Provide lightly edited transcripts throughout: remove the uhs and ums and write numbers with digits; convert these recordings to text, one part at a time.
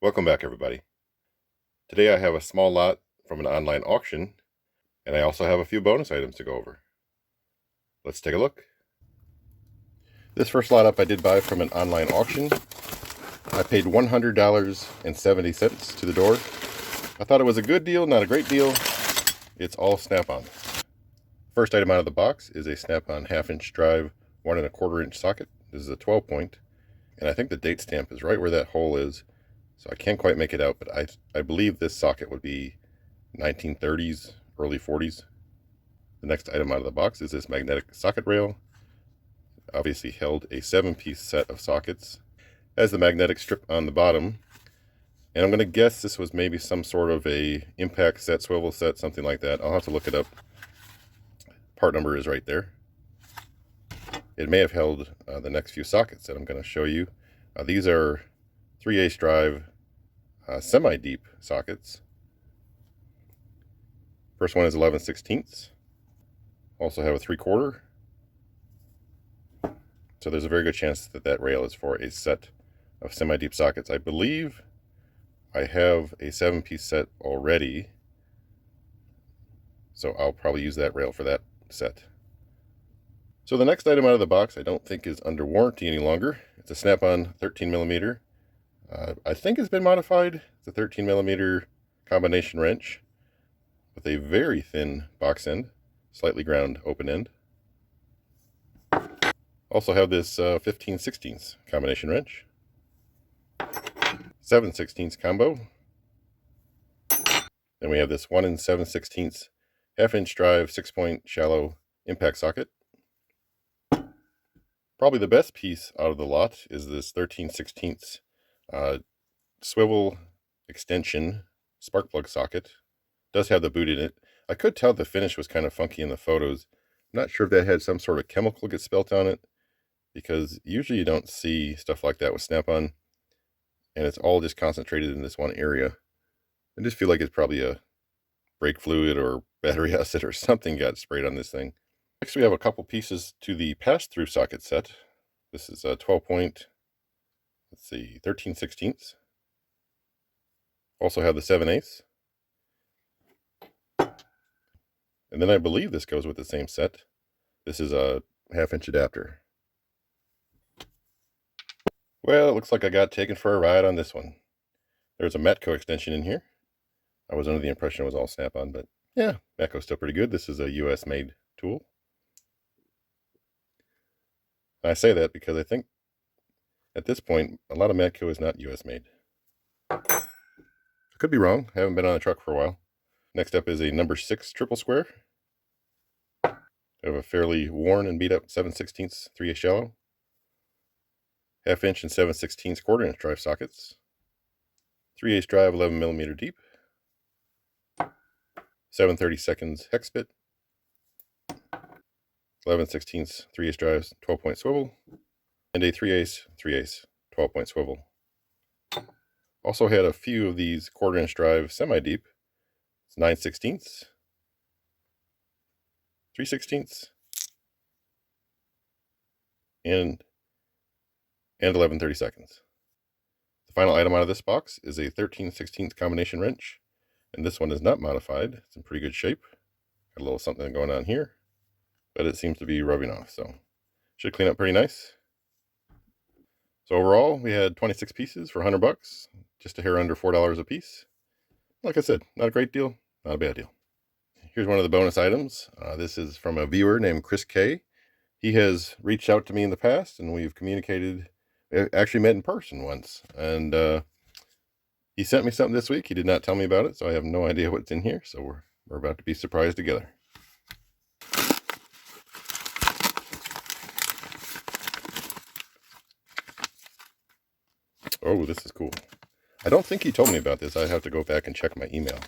Welcome back, everybody. Today I have a small lot from an online auction, and I also have a few bonus items to go over. Let's take a look. This first lot up I did buy from an online auction. I paid $100.70 to the door. I thought it was a good deal, not a great deal. It's all snap-on. First item out of the box is a snap-on 1/2-inch drive, 1 1/4 inch socket. This is a 12-point, and I think the date stamp is right where that hole is. So I can't quite make it out, but I believe this socket would be 1930s, early 40s. The next item out of the box is this magnetic socket rail. Obviously held a 7-piece set of sockets. Has the magnetic strip on the bottom. And I'm going to guess this was maybe some sort of a impact set, swivel set, something like that. I'll have to look it up. Part number is right there. It may have held the next few sockets that I'm going to show you. These are 3/8 drive semi-deep sockets. First one is 11/16. Also have a 3/4. So there's a very good chance that that rail is for a set of semi-deep sockets. I believe I have a 7-piece set already, so I'll probably use that rail for that set. So the next item out of the box I don't think is under warranty any longer. It's a snap-on 13mm. I think it's been modified. It's a 13mm combination wrench with a very thin box end, slightly ground open end. Also have this 15/16 combination wrench, 7/16 combo. Then we have this 1 7/16 1/2-inch drive 6-point shallow impact socket. Probably the best piece out of the lot is this 13/16 swivel extension spark plug socket. It does have the boot in it. I could tell the finish was kind of funky in the photos. I'm not sure if that had some sort of chemical get spilt on it, because usually you don't see stuff like that with snap-on, and it's all just concentrated in this one area. I just feel like it's probably a brake fluid or battery acid or something got sprayed on this thing. Next we have a couple pieces to the pass-through socket set. This is a 12-point, let's see, 13/16. Also have the 7/8. And then I believe this goes with the same set. This is a 1/2-inch adapter. Well, it looks like I got taken for a ride on this one. There's a Matco extension in here. I was under the impression it was all snap-on, but yeah, Matco's still pretty good. This is a US made tool. And I say that because I think at this point, a lot of Matco is not US made. I could be wrong. I haven't been on a truck for a while. Next up is a number 6 triple square. I have a fairly worn and beat up 7/16 3/8 shallow, 1/2-inch and 7/16 1/4-inch drive sockets, 3/8 drive 11mm deep, 7/32 hex bit, 11/16 3/8 drives 12-point swivel, and a 3/8 12-point swivel. Also had a few of these 1/4-inch drive semi-deep. It's 9/16, 3/16, and 11/32. The final item out of this box is a 13/16 combination wrench, and this one is not modified. It's in pretty good shape. Got a little something going on here, but it seems to be rubbing off, so should clean up pretty nice. So overall, we had 26 pieces for $100, just a hair under $4 a piece. Like I said, not a great deal, not a bad deal. Here's one of the bonus items. This is from a viewer named Chris K. He has reached out to me in the past, and we've communicated, actually met in person once, and he sent me something this week. He did not tell me about it, so I have no idea what's in here, so we're about to be surprised together. Oh, this is cool. I don't think he told me about this. I have to go back and check my email.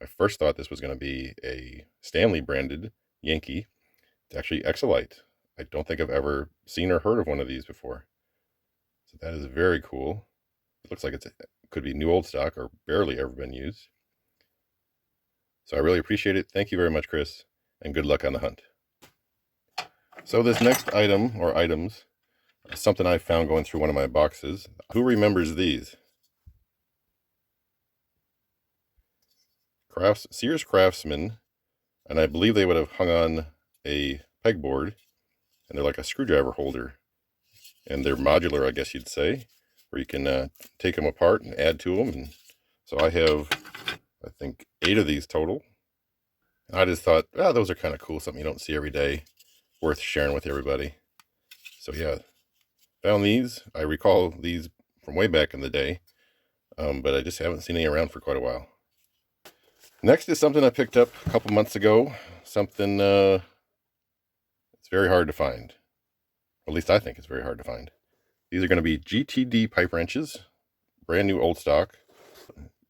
I first thought this was going to be a Stanley branded Yankee. It's actually Exolite. I don't think I've ever seen or heard of one of these before. So that is very cool. It looks like it could be new old stock or barely ever been used. So I really appreciate it. Thank you very much, Chris, and good luck on the hunt. So this next item, or items, is something I found going through one of my boxes. Who remembers these? Sears Craftsman, and I believe they would have hung on a pegboard, and they're like a screwdriver holder, and they're modular, I guess you'd say, where you can take them apart and add to them. And so I have, I think, 8 of these total. And I just thought, oh, those are kind of cool, something you don't see every day, worth sharing with everybody. So yeah, found these. I recall these from way back in the day, but I just haven't seen any around for quite a while. Next is something I picked up a couple months ago. Something it's very hard to find. Or at least I think it's very hard to find. These are going to be GTD pipe wrenches, brand new old stock.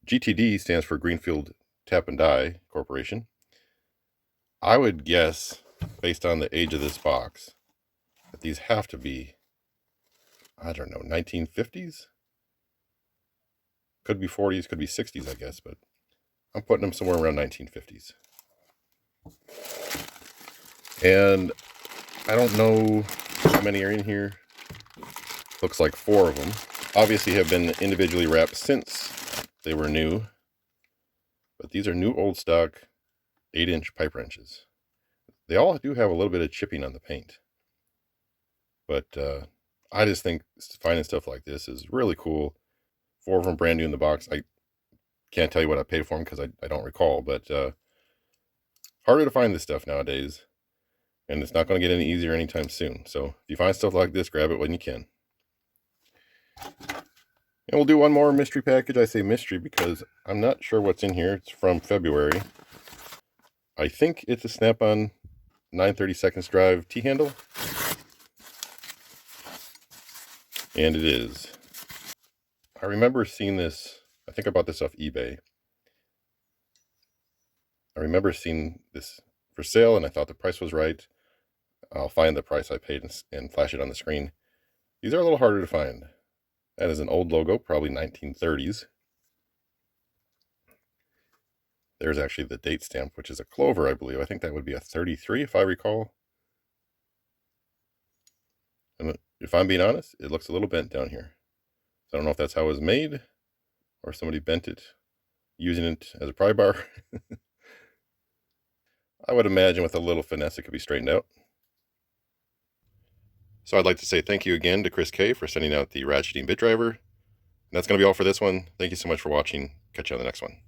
GTD stands for Greenfield Tap and Die Corporation. I would guess, based on the age of this box, that these have to be, I don't know, 1950s? Could be 40s, could be 60s, I guess, but I'm putting them somewhere around 1950s. And I don't know how many are in here. Looks like 4 of them. Obviously have been individually wrapped since they were new. But these are new old stock 8-inch pipe wrenches. They all do have a little bit of chipping on the paint. But I just think finding stuff like this is really cool. 4 of them brand new in the box. I can't tell you what I paid for them because I don't recall. But harder to find this stuff nowadays. And it's not going to get any easier anytime soon. So if you find stuff like this, grab it when you can. And we'll do one more mystery package. I say mystery because I'm not sure what's in here. It's from February. I think it's a Snap-on 9/32 drive T-handle. And it is. I remember seeing this. I think I bought this off eBay. I remember seeing this for sale and I thought the price was right. I'll find the price I paid and flash it on the screen. These are a little harder to find. That is an old logo, probably 1930s. There's actually the date stamp, which is a clover, I believe. I think that would be a 33, if I recall. And if I'm being honest, it looks a little bent down here. So I don't know if that's how it was made, or somebody bent it using it as a pry bar. I would imagine with a little finesse it could be straightened out. So I'd like to say thank you again to Chris K for sending out the ratcheting bit driver. And that's going to be all for this one. Thank you so much for watching. Catch you on the next one.